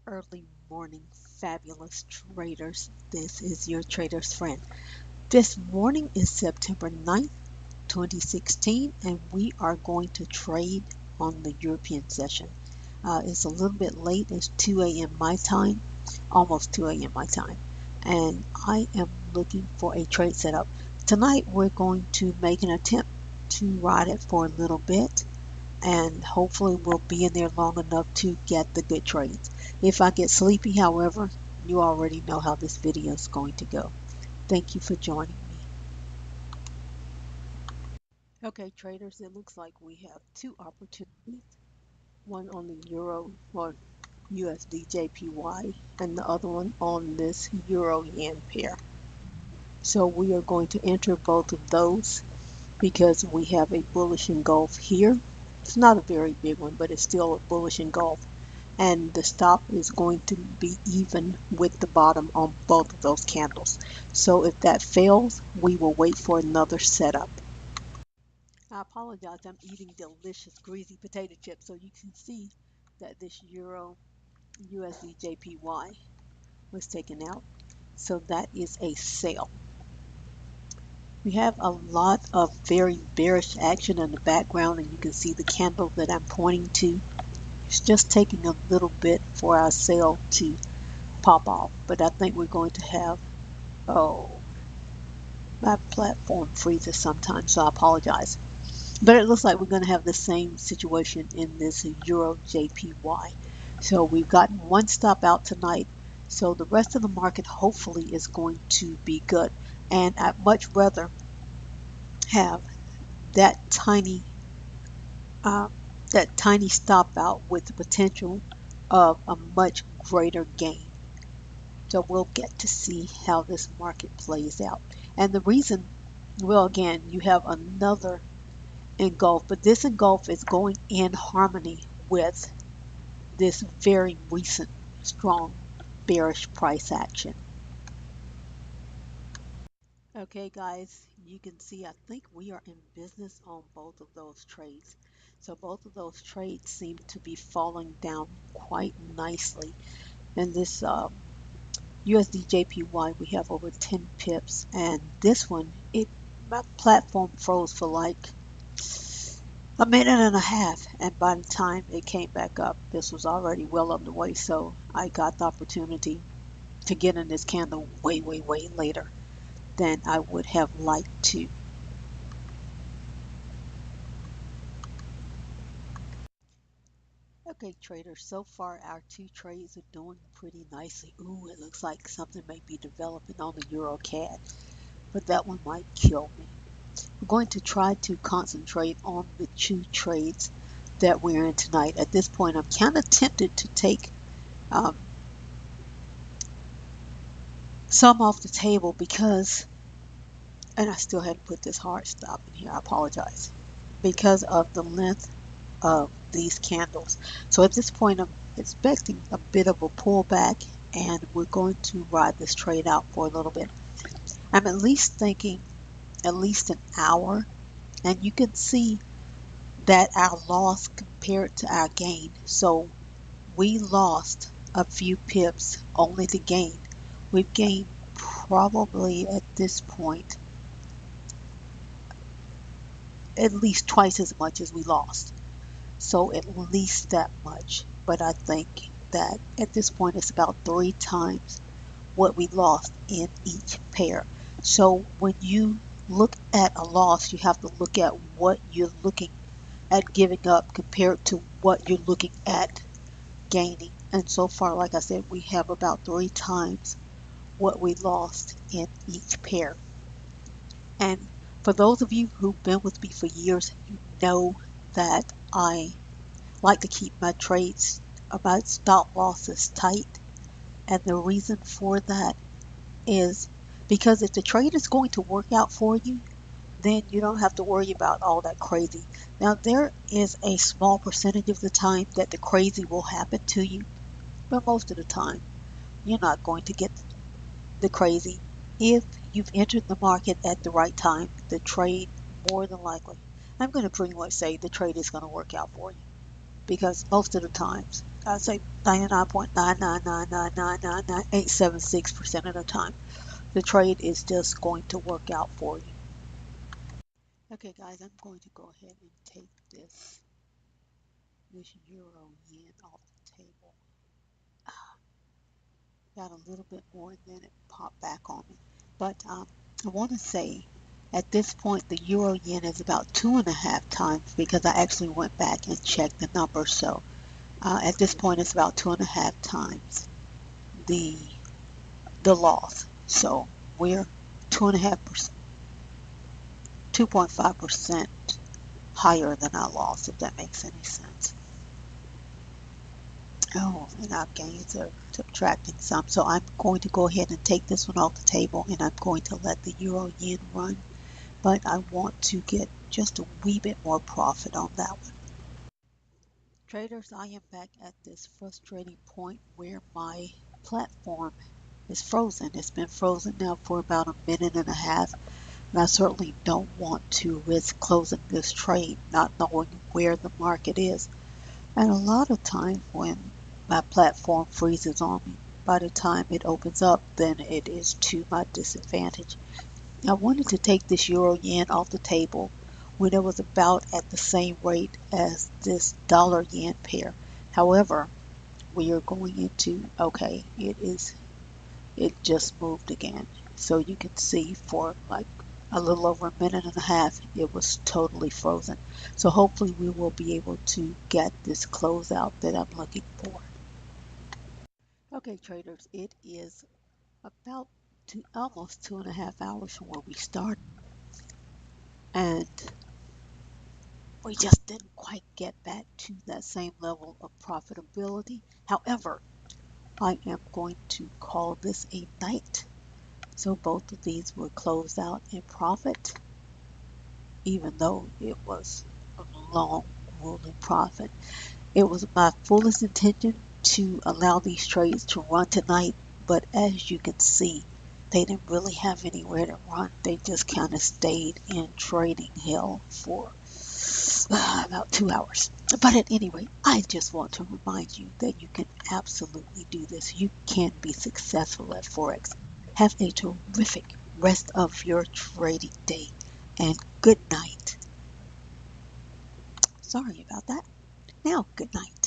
Early morning, fabulous traders. This is your trader's friend. This morning is September 9th, 2016, and we are going to trade on the European session. It's a little bit late. It's 2 a.m. my time, almost 2 a.m. my time, and I am looking for a trade setup. Tonight, we're going to make an attempt to ride it for a little bit, and hopefully we'll be in there long enough to get the good trades. If I get sleepy, however, you already know how this video is going to go. Thank you for joining me. Okay, traders, it looks like we have two opportunities, one on the Euro or USD JPY and the other one on this Euro Yen pair. So we are going to enter both of those because we have a bullish engulf here. It's not a very big one, but it's still a bullish engulf. And the stop is going to be even with the bottom on both of those candles. So if that fails, we will wait for another setup. I apologize, I'm eating delicious greasy potato chips so you can see that this Euro USD JPY was taken out. So that is a sale. We have a lot of very bearish action in the background, and you can see the candle that I'm pointing to. It's just taking a little bit for our sale to pop off, but I think we're going to have, oh, my platform freezes sometimes, so I apologize. But it looks like we're going to have the same situation in this Euro JPY. So we've gotten one stop out tonight. So the rest of the market hopefully is going to be good. And I'd much rather have that tiny uh, that tiny stop out with the potential of a much greater gain. So we'll get to see how this market plays out. And the reason, well, again, you have another engulf, but this engulf is going in harmony with this very recent strong bearish price action. Okay, guys, you can see I think we are in business on both of those trades. So both of those trades seem to be falling down quite nicely. And this USD JPY, we have over 10 pips, and this one, my platform froze for like a minute and a half, and by the time it came back up, this was already well underway. So I got the opportunity to get in this candle way, way, way later than I would have liked to. Okay, traders, so far our two trades are doing pretty nicely. Ooh, it looks like something may be developing on the Euro CAD, but that one might kill me. We're going to try to concentrate on the two trades that we're in tonight. At this point, I'm kind of tempted to take um, some off the table because, and I still had to put this hard stop in here, I apologize, because of the length of these candles. So at this point, I'm expecting a bit of a pullback, and we're going to ride this trade out for a little bit. I'm at least thinking at least an hour, and you can see that our loss compared to our gain. So we lost a few pips only to gain. We've gained probably at this point at least twice as much as we lost. So at least that much. But I think that at this point it's about 3 times what we lost in each pair. So when you look at a loss, you have to look at what you're looking at giving up compared to what you're looking at gaining. And so far, like I said, we have about 3 times what we lost in each pair. And for those of you who've been with me for years, you know that I like to keep my trades, my stop losses tight. And the reason for that is because if the trade is going to work out for you, then you don't have to worry about all that crazy. Now, there is a small percentage of the time that the crazy will happen to you, but most of the time, you're not going to get the crazy. If you've entered the market at the right time, the trade more than likely, I'm going to pretty much say the trade is going to work out for you because most of the times I'd say 99.999999876% of the time, the trade is just going to work out for you. Okay, guys, I'm going to go ahead and take this euro yen off the table. Got a little bit more and then it popped back on me. But I want to say at this point the euro yen is about 2.5 times because I actually went back and checked the numbers. So at this point it's about 2.5 times the the loss. So we're 2.5%, 2.5% higher than our loss, if that makes any sense. Oh, and our gains are subtracting some. So I'm going to go ahead and take this one off the table and I'm going to let the euro yen run. But I want to get just a wee bit more profit on that one. Traders, I am back at this frustrating point where my platform is frozen. It's been frozen now for about a minute and a half. And I certainly don't want to risk closing this trade not knowing where the market is. And a lot of times when my platform freezes on me, by the time it opens up, then it is to my disadvantage. I wanted to take this euro yen off the table when it was about at the same rate as this dollar yen pair. However, we are going into, okay, it just moved again. So you can see for like a little over a minute and a half, it was totally frozen. So hopefully we will be able to get this closeout that I'm looking for. Okay, traders, it is about almost 2.5 hours from where we started, and we just didn't quite get back to that same level of profitability. However, I am going to call this a night. So both of these were closed out in profit, even though it was a long ruling profit. It was my fullest intention to allow these trades to run tonight, but as you can see, they didn't really have anywhere to run. They just kind of stayed in trading hell for about 2 hours. But at any rate, I just want to remind you that you can absolutely do this. You can be successful at Forex. Have a terrific rest of your trading day and good night. Sorry about that. Now, good night.